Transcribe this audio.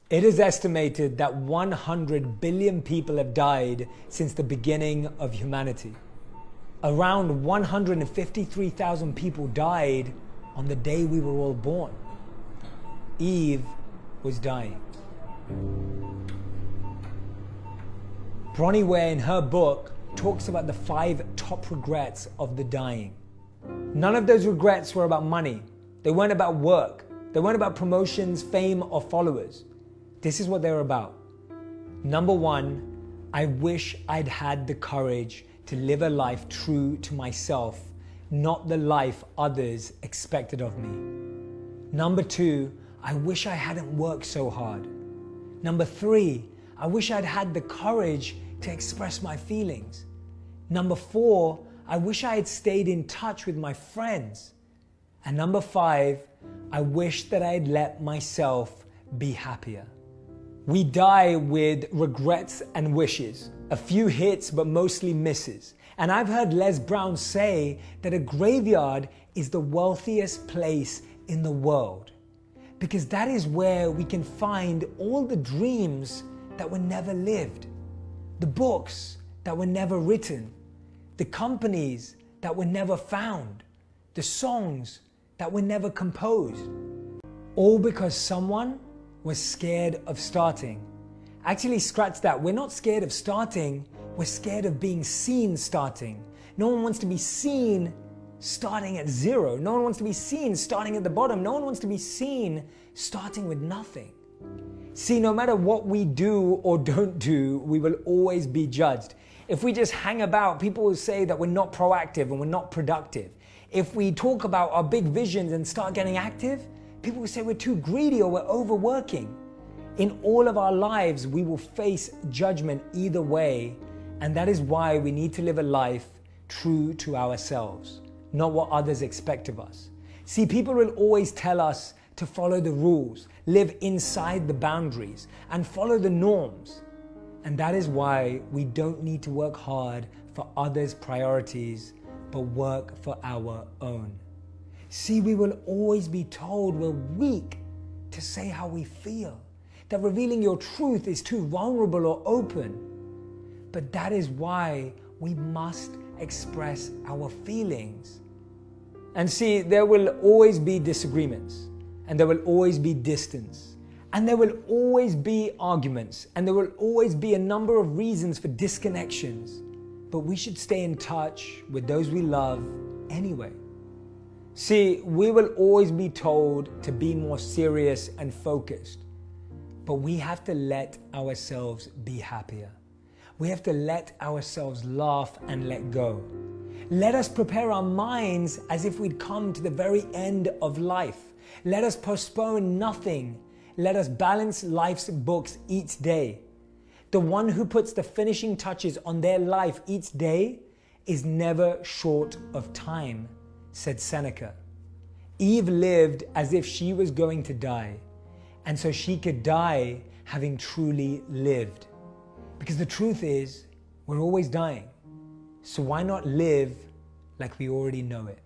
It is estimated that 100 billion people have died since the beginning of humanity. Around 153,000 people died on the day we were all born. Eve was dying. Bronnie Ware in her book talks about the 5 top regrets of the dying. None of those regrets were about money. They weren't about work. They weren't about promotions, fame, or followers. This is what they were about. Number 1, I wish I'd had the courage to live a life true to myself, not the life others expected of me. Number 2, I wish I hadn't worked so hard. Number 3, I wish I'd had the courage to express my feelings. Number 4, I wish I had stayed in touch with my friends. And number 5, I wish that I had let myself be happier. We die with regrets and wishes, a few hits but mostly misses. And I've heard Les Brown say that a graveyard is the wealthiest place in the world, because that is where we can find all the dreams that were never lived, the books that were never written, the companies that were never found, the songs that were never composed, all because someone was scared of starting. Actually, scratch that. We're not scared of starting. We're scared of being seen starting. No one wants to be seen starting at zero. No one wants to be seen starting at the bottom. No one wants to be seen starting with nothing. See, no matter what we do or don't do, we will always be judged. If we just hang about, people will say that we're not proactive and we're not productive. If we talk about our big visions and start getting active, people will say we're too greedy or we're overworking. In all of our lives, we will face judgment either way, and that is why we need to live a life true to ourselves, not what others expect of us. See, people will always tell us to follow the rules, live inside the boundaries, and follow the norms. And that is why we don't need to work hard for others' priorities, but work for our own. See, we will always be told we're weak to say how we feel, that revealing your truth is too vulnerable or open. But that is why we must express our feelings. And see, there will always be disagreements, and there will always be distance, and there will always be arguments, and there will always be a number of reasons for disconnections. But we should stay in touch with those we love anyway. See, we will always be told to be more serious and focused, but we have to let ourselves be happier. We have to let ourselves laugh and let go. Let us prepare our minds as if we'd come to the very end of life. Let us postpone nothing. Let us balance life's books each day. The one who puts the finishing touches on their life each day is never short of time, said Seneca. Eve lived as if she was going to die, and so she could die having truly lived. Because the truth is, we're always dying. So why not live like we already know it?